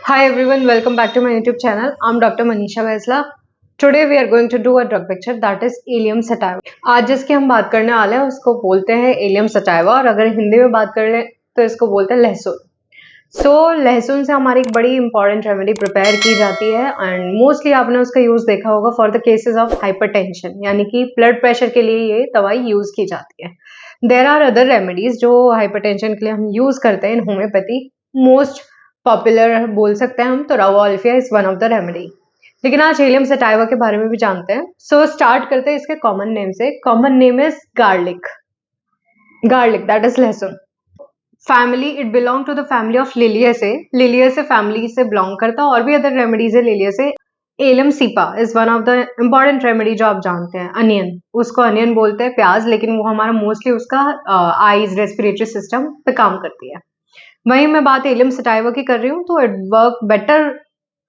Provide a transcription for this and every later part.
Hi everyone, welcome back to my YouTube channel. I'm Dr. Manisha Vaisla. Today we are going to do a drug picture that is Allium sativa. आज जिसकी हम बात करने वाले हैं उसको बोलते हैं एलियम सटाइवा और अगर हिंदी में बात कर ले तो इसको बोलते हैं लहसुन. लहसुन से हमारी एक बड़ी इंपॉर्टेंट रेमेडी प्रिपेयर की जाती है एंड मोस्टली आपने उसका यूज देखा होगा for the cases of hypertension, यानी कि ब्लड प्रेशर के लिए ये दवाई यूज की जाती है. देर आर अदर रेमेडीज जो हाइपरटेंशन के लिए हम यूज करते हैं इन होम्योपैथी. मोस्ट पॉपुलर बोल सकते हैं हम तो rauwolfia is one of the remedy, लेकिन आज एलियम सटाइवा के बारे में भी जानते हैं. स्टार्ट करते हैं इसके कॉमन नेम से. Common name is garlic. That is लहसुन. Family, it belong to the family of liliaceae family से बिलोंग करता है. और भी अदर रेमेडीज है liliaceae. Allium cepa is one of the important remedy जो आप जानते हैं. अनियन, उसको अनियन बोलते हैं, प्याज, लेकिन वो हमारा मोस्टली उसका आईज रेस्पिरेटरी सिस्टम पे काम करती है. वहीं मैं बात एलियम सटाइवा की कर रही हूँ तो it work better.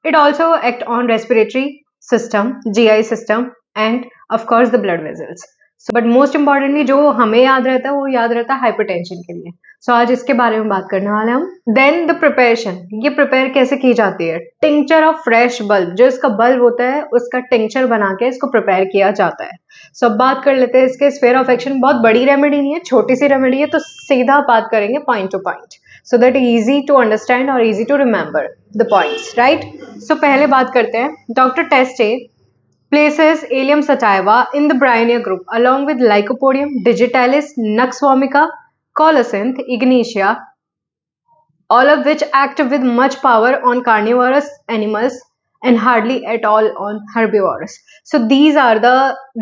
It also act on respiratory system, GI system end of course the blood vessels. But most importantly जो हमें याद रहता है वो याद रहता है हाइपरटेंशन के लिए. आज इसके बारे में बात करने वाले हम. देन द प्रिपरेशन, ये प्रिपेयर कैसे की जाती है. टिंक्चर ऑफ फ्रेश बल्ब, जो इसका बल्ब होता है उसका टिंक्चर बना के इसको प्रिपेयर किया जाता है. अब बात कर लेते हैं इसके स्फीयर ऑफ एक्शन. बहुत बड़ी रेमेडी नहीं है, छोटी सी रेमेडी है, तो सीधा बात करेंगे point two point so that easy to understand or easy to remember the points, right? पहले बात करते हैं. Dr. Teste places Allium sativa in the Bryonia group along with Lycopodium, Digitalis, Nux vomica, Colocynth, Ignatia, all of which act with much power on carnivorous animals and hardly at all on herbivorous. These are the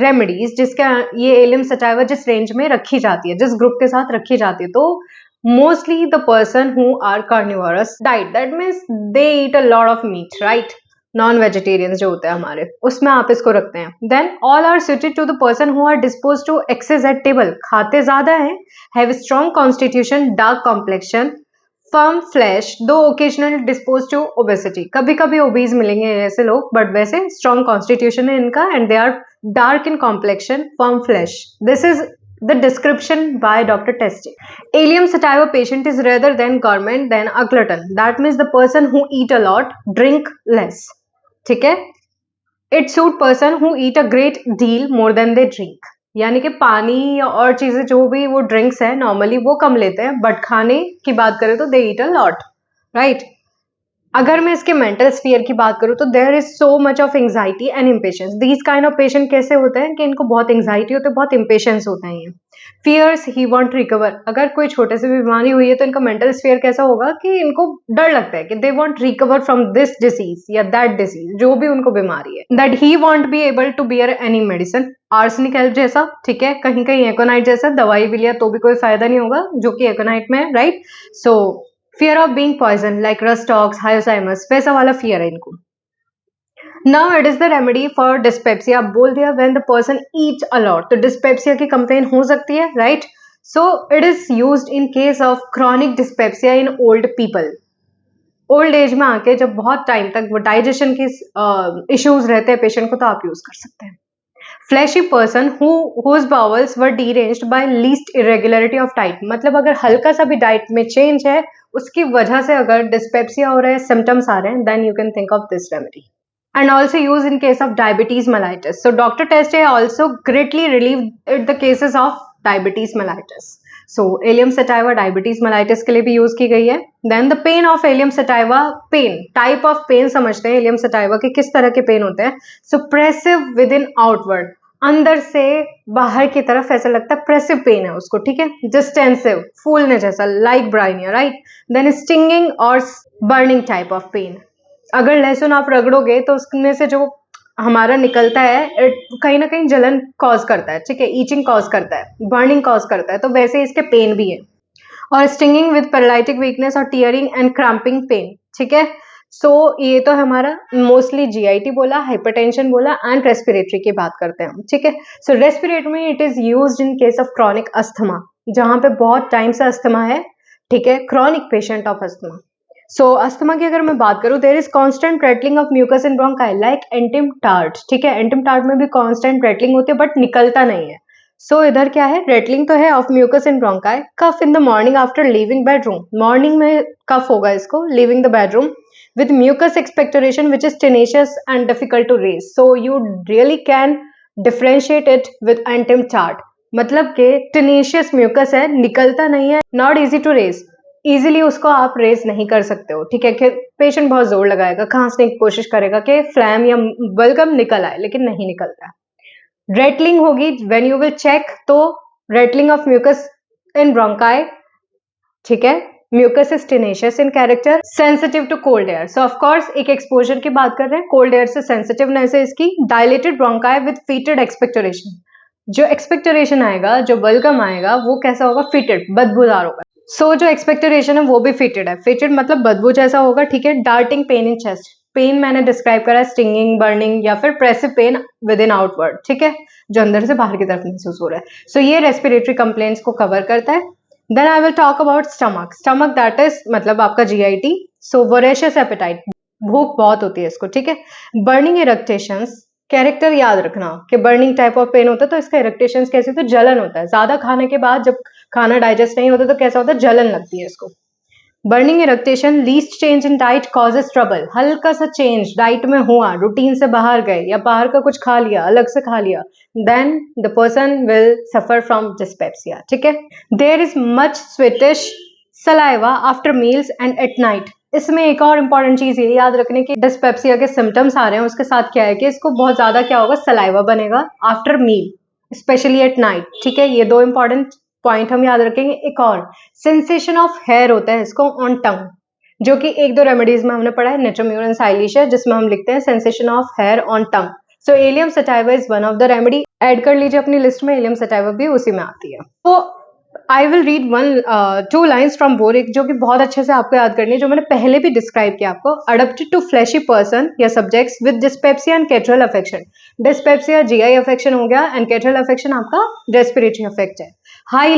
remedies जिसके ये Allium sativa जिस range में रखी जाती है, जिस group के साथ रखी जाती है. तो mostly the person who are carnivorous diet, that means they eat a lot of meat, right? Non-vegetarians जो होते हैं हमारे, उसमें आप इसको रखते हैं. Then all are suited to the person who are disposed to excess at table, खाते ज्यादा हैं, have strong constitution, dark complexion, firm flesh, though occasionally disposed to obesity. कभी कभी obese मिलेंगे ऐसे लोग, but वैसे strong constitution है इनका and they are dark in complexion, firm flesh. This is the description by Dr. Teste. Allium sativa patient is rather than gourmand than a glutton. That means the person who eat a lot, drink less. ठीक है? It suit person who eat a great deal more than they drink. यानी कि पानी और चीजें जो भी वो ड्रिंक्स है नॉर्मली वो कम लेते हैं, बट खाने की बात करें तो they eat a lot, right? अगर मैं इसके मेंटल स्फीयर की बात करूं तो there is so much of anxiety and impatience. These kind of patient कैसे होते हैं कि इनको बहुत एंजाइटी होती है, बहुत इम्पेशंस होते हैं. ये फियर्स ही वांट रिकवर. अगर कोई छोटे से बीमारी हुई है तो इनका मेंटल स्फीयर कैसा होगा कि इनको डर लगता है कि they want recover from this disease या दैट डिसीज, जो भी उनको बीमारी है. That he want be able to bear any medicine. Arsenic help जैसा, ठीक है, कहीं कहीं एकोनाइट जैसा, दवाई भी लिया तो भी कोई फायदा नहीं होगा, जो कि एकोनाइट में है, right? Fear of being poison like rhus tox, hyoscyamus, वैसा वाला फियर है इनको. Now it is the remedy for dyspepsia. बोल दिया when the person eats a lot, तो डिस्पेप्सिया की कंप्लेन हो सकती है, right? It is used in case of chronic dyspepsia in old people. Old age में आके जब बहुत टाइम तक वो डाइजेशन के इश्यूज रहते हैं पेशेंट को, तो आप यूज कर सकते हैं. Fleshy person whose bowels were deranged by least irregularity of diet. मतलब अगर हल्का सा भी डाइट में चेंज है उसकी वजह से अगर डिस्पेप्सिया हो रहा है, सिम्टम्स आ रहे हैं, then you can think of this remedy. And also use in case of diabetes mellitus. Doctor Teste also greatly relieve the cases of diabetes mellitus. Allium sativa diabetes mellitus के लिए भी use की गई है. Then the pain of allium sativa. Pain, type of pain समझते हैं allium sativa के किस तरह के पेन होते हैं. प्रेसिव विद इन आउटवर्ड, अंदर से बाहर की तरफ ऐसा लगता है प्रेसिव पेन है उसको, ठीक है. डिस्टेंसिव, फूलने जैसा, like bryonia, right? Then stinging और बर्निंग टाइप ऑफ पेन. अगर लहसुन आप रगड़ोगे तो उसमें से जो हमारा निकलता है कहीं ना कहीं जलन कॉज करता है, ठीक है, ईचिंग कॉज करता है, बर्निंग कॉज करता है, तो वैसे इसके पेन भी है. और स्टिंगिंग विद पैरालिटिक वीकनेस और टीयरिंग एंड क्रैम्पिंग पेन, ठीक है. ये तो हमारा मोस्टली जीआईटी बोला, हाइपरटेंशन बोला एंड रेस्पिरेटरी की बात करते हैं हम, ठीक है. रेस्पिरेटरी में it is used in case of chronic asthma, जहां पे बहुत टाइम से अस्थमा है, ठीक है, chronic patient of asthma. Asthma की अगर मैं बात करूं, there is constant rattling of mucus in bronchi like Antim tart, ठीक है. एंटिम टार्ट में भी कांस्टेंट रेटलिंग होती है बट निकलता नहीं है. इधर क्या है, रेटलिंग तो है of mucus in bronchi. Cough in the morning after leaving bedroom, morning में कफ होगा इसको, leaving the bedroom. with mucus expectoration which is tenacious and difficult to raise. So you really can differentiate it with Antim chart. मतलब कि tenacious mucus है, निकलता नहीं है, not easy to raise, easily उसको आप रेज नहीं कर सकते हो, ठीक है, कि पेशेंट बहुत जोर लगाएगा, खांसने की कोशिश करेगा कि फ्लैम या बलगम निकल आए, लेकिन नहीं निकलता। रेटलिंग होगी व्हेन यू विल चेक, तो rattling of mucus in bronchi, ठीक है, mucus is tenacious in character, sensitive to cold air. So of course एक एक्सपोजर की बात कर रहे हैं, कोल्ड एयर से सेंसिटिवनेस है इसकी। डायलेटेड ब्रोंकाई विद फीटेड एक्सपेक्टोरेशन, जो एक्सपेक्टोरेशन आएगा, जो बलगम आएगा, वो कैसा होगा? फीटेड, बदबूदार होगा। सो जो एक्सपेक्टोरेशन है वो भी फीटेड है, फीटेड मतलब बदबू जैसा होगा, ठीक है। Darting pain in chest, pain मैंने डिस्क्राइब करा है स्टिंगिंग, बर्निंग या फिर pressive pain within outward, ठीक है, जो अंदर से बाहर की तरफ महसूस हो रहा है। सो ये रेस्पिरेटरी कंप्लेंट्स को कवर करता है। Then I will talk about stomach. Stomach that is मतलब आपका GIT। सो वोरेशियस एपेटाइट, भूख बहुत होती है इसको, ठीक है। बर्निंग इरेक्टेशंस, कैरेक्टर याद रखना कि बर्निंग टाइप ऑफ पेन होता है तो इसका इरेक्टेशंस कैसे, तो जलन होता है, ज्यादा खाने के बाद जब खाना डाइजेस्ट नहीं होता तो कैसा होता है? जलन लगती है इसको। Burning eructation, least change in diet causes trouble, हल्का सा चेंज डाइट में हुआ, रूटीन से बाहर गए या बाहर का कुछ खा लिया, अलग से खा लिया, then the person will suffer from dyspepsia, ठीक है। There is much sweetish saliva after meals and at night. इसमें एक और इंपॉर्टेंट चीज ये याद रखने की, डिस्पेप्सिया के सिम्टम्स आ रहे हैं, उसके साथ क्या है कि इसको बहुत ज्यादा क्या होगा? सलाइवा बनेगा after meal, specially at night, ठीक है। ये दो इंपॉर्टेंट पॉइंट हम याद रखेंगे। एक और सेंसेशन ऑफ हेयर होता है इसको ऑन टंग, जो कि एक दो रेमेडीज में हमने पढ़ा है, नेट्रोम्यूरन साइलिशिया, जिसमें हम लिखते हैं sensation of hair on tongue. So allium sativa is one of the remedy, add कर लीजिए अपनी लिस्ट में, एलियम सटाइवा भी उसी में आती है। तो I will read 2 lines from boric, जो कि बहुत अच्छे से आपको याद करनी है, जो मैंने पहले भी डिस्क्राइब किया आपको। अडप्टेड टू फ्लैशी पर्सन या subjects with dyspepsia and catarrhal affection. Dyspepsia GI affection हो गया एंड कैटरल अफेक्शन आपका रेस्पिरेटरी अफेक्ट है। High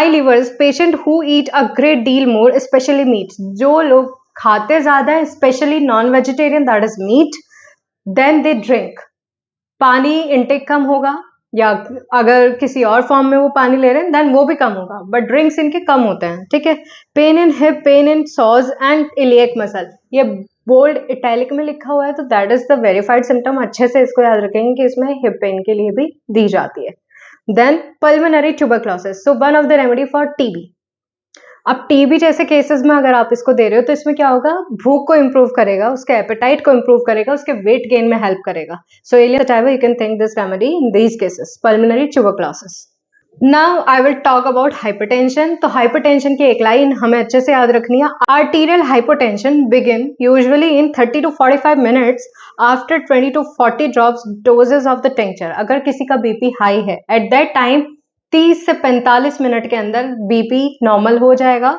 livers patient who eat a great deal more, specially meat, जो लोग खाते ज्यादा है, specially non vegetarian that is meat, then they drink, पानी इनटेक कम होगा, या अगर किसी और फॉर्म में वो पानी ले रहे हैं देन वो भी कम होगा, बट ड्रिंक्स इनके कम होते हैं, ठीक है। Pain in hip, pain in psoas and iliac muscle, ये बोल्ड इटैलिक में लिखा हुआ है, तो that is the verified symptom. अच्छे से इसको याद रखेंगे कि इसमें हिप पेन के लिए भी दी जाती है। Then pulmonary tuberculosis, so one of the remedy for TB। अब TB जैसे केसेस में अगर आप इसको दे रहे हो तो इसमें क्या होगा? भूख को इंप्रूव करेगा, उसके एपेटाइट को इंप्रूव करेगा, उसके वेट गेन में हेल्प करेगा। So allium sativa, you can think this remedy in these cases, pulmonary tuberculosis. Now I will talk about hypertension. तो हाइपरटेंशन की एक लाइन हमें अच्छे से याद रखनी है। Arterial hypotension begin usually in 30 to 45 minutes after 20 to 40 drops doses of the tincture. अगर किसी का BP हाई है एट दैट टाइम 30 से 45 मिनट के अंदर BP नॉर्मल हो जाएगा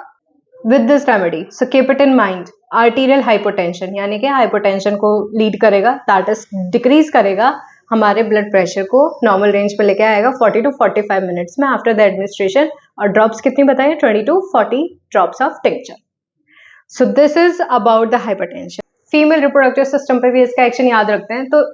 with this remedy. So keep it in mind, arterial hypotension यानी कि हाइपोटेंशन को लीड करेगा, दैट इज डिक्रीज करेगा हमारे ब्लड प्रेशर को, नॉर्मल रेंज पे लेके आएगा 40 to 45 मिनट्स में आफ्टर द एडमिनिस्ट्रेशन। और ड्रॉप्स कितनी बताइए? 20 to 40 drops of tincture. So this is about the hypertension. Female reproductive system पे भी इसका एक्शन याद रखते हैं, तो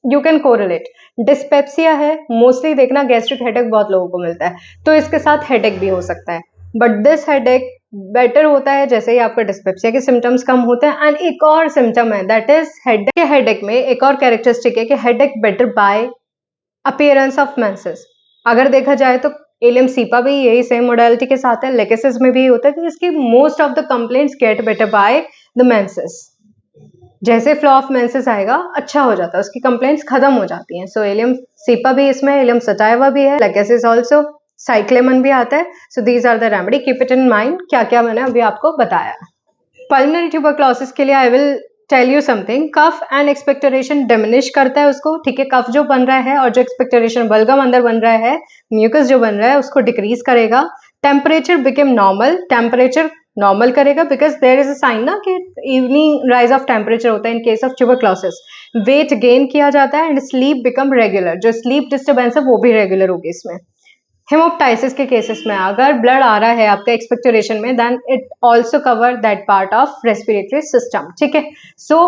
यू कैन कोरिलेट। डिस्पेप्सिया है, मोस्टली देखना गैस्ट्रिक हेडेक बहुत लोगों को मिलता है, तो इसके साथ हेडेक भी हो सकता है, बट दिस हेडेक बेटर होता है जैसे ही आपका डिस्पेप्सिया के सिम्टम्स कम होते हैं। एंड एक और सिम्टम है दैट इज हेडेक। हेडेक में एक और कैरेक्टरिस्टिक है कि headache better by appearance of menses. अगर देखा जाए तो एलियम सीपा भी यही सेम मोडालिटी के साथ है, लेकेसिस में भी होता है कि इसकी most of the complaints get better by the menses. जैसे फ्लो ऑफ मेंसेस आएगा अच्छा हो जाता है, उसकी कंप्लेंट्स खत्म हो जाती हैं। सो एलियम सीपा भी इसमें, एलियम सटाइवा भी है, लेकेसिस ऑल्सो, साइक्लेमन भी आता है। So these are the remedy, keep it in mind, क्या क्या मैंने अभी आपको बताया। पल्मोनरी ट्यूबरक्लोसिस के लिए I will tell you something. Cough and expectoration diminish करता है उसको, ठीक है। कफ जो बन रहा है और जो एक्सपेक्टोरेशन बलगम अंदर बन रहा है, म्यूकस जो बन रहा है, उसको डिक्रीज करेगा। Temperature become normal, temperature normal करेगा, because there is a sign ना कि इवनिंग राइज ऑफ टेम्परेचर होता है in case of tuberculosis. Weight gain किया जाता है एंड स्लीप बिकम रेगुलर, जो स्लीप डिस्टर्बेंस है वो भी रेगुलर होगी इसमें। हेमोप्टाइसिस के केसेस में अगर ब्लड आ रहा है आपका एक्सपेक्टोरेशन में, then it also cover that part of respiratory system, ठीक है। So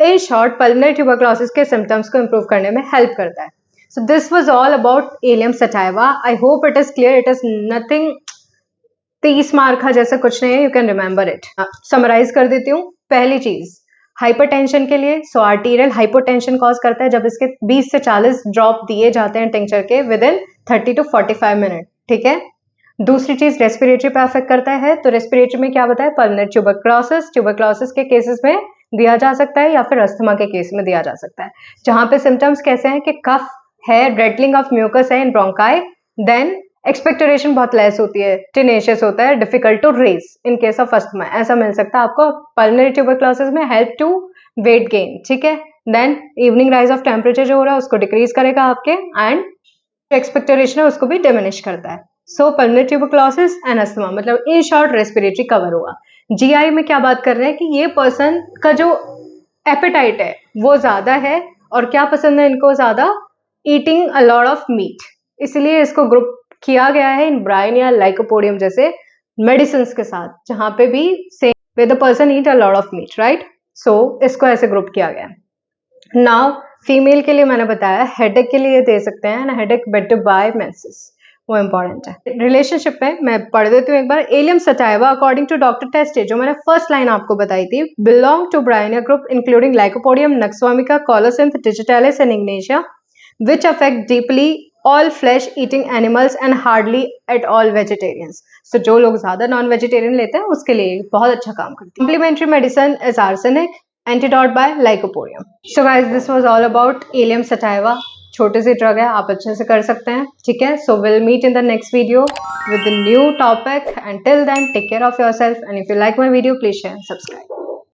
in short pulmonary tuberculosis के सिम्टम्स को इंप्रूव करने में हेल्प करता है। So this was all about allium sativa. I hope it is clear, it is nothing 30 mark का जैसा कुछ नहीं है, you can remember it. Summarise कर देती हूँ। पहली चीज हाइपरटेंशन के लिए, सो आर्टीरियल हाइपोटेंशन कॉज करता है जब इसके 20 से 40 ड्रॉप दिए जाते हैं टिंचर के विद इन 30 to 45 मिनट, ठीक है। दूसरी चीज रेस्पिरेटरी पे अफेक्ट करता है, तो रेस्पिरेटरी में क्या बताया, पल्मोनरी ट्यूबरक्लोसिस के केसेस में दिया जा सकता है या फिर अस्थमा के केस में दिया जा सकता है, जहां पे सिम्टम्स कैसे हैं कि कफ है, रेडलिंग ऑफ म्यूकस है इन ब्रोंकाई, देन एक्सपेक्टोरेशन बहुत लेस होती है, टेनेशियस होता है, difficult to raise in case of asthma, ऐसा मिल सकता है आपको। पल्मोनरी ट्यूबरक्लोसिस में हेल्प टू वेट गेन, ठीक है। Then evening rise of temperature जो हो रहा है उसको डिक्रीज करेगा आपके, एंड एक्सपेक्टोरेशन है उसको भी डिमिनिश करता है। सो पल्मोनरी ट्यूबरक्लोसिस एंड अस्थमा, मतलब इन शॉर्ट रेस्पिरेटरी कवर हुआ। जीआई में क्या बात कर रहे हैं कि ये पर्सन का जो एपेटाइट है वो ज्यादा है, और क्या पसंद है इनको ज्यादा, eating a lot of meat, इसलिए इसको ग्रुप किया गया है इन ब्रायनिया लाइकोपोडियम जैसे मेडिसिन के साथ, जहां पे भी same way the person eat a lot of meat, right. So इसको ऐसे ग्रुप किया गया है। नाउ फीमेल के लिए मैंने बताया हेडेक के लिए दे सकते हैं, and headache better by menses, वो इंपॉर्टेंट है। रिलेशनशिप में मैं पढ़ देती हूँ एक बार। Allium sativa according to doctor Teste, जो मैंने फर्स्ट लाइन आपको बताई थी, belong to bryonia group including lycopodium, nux vomica, colocynth, digitalis and ignatia, which affect deeply all flesh eating animals and hardly at all vegetarians. So जो लोग ज्यादा non vegetarian लेते हैं उसके लिए बहुत अच्छा काम करती है। Complementary medicine is arsenic, antidote by lycopodium. So guys, this was all about Allium sativa. छोटी सी ड्रग है, आप अच्छे से कर सकते हैं, ठीक है। So we'll meet in the next video with a new topic, and till then take care of yourself, and if you like my video please share and subscribe.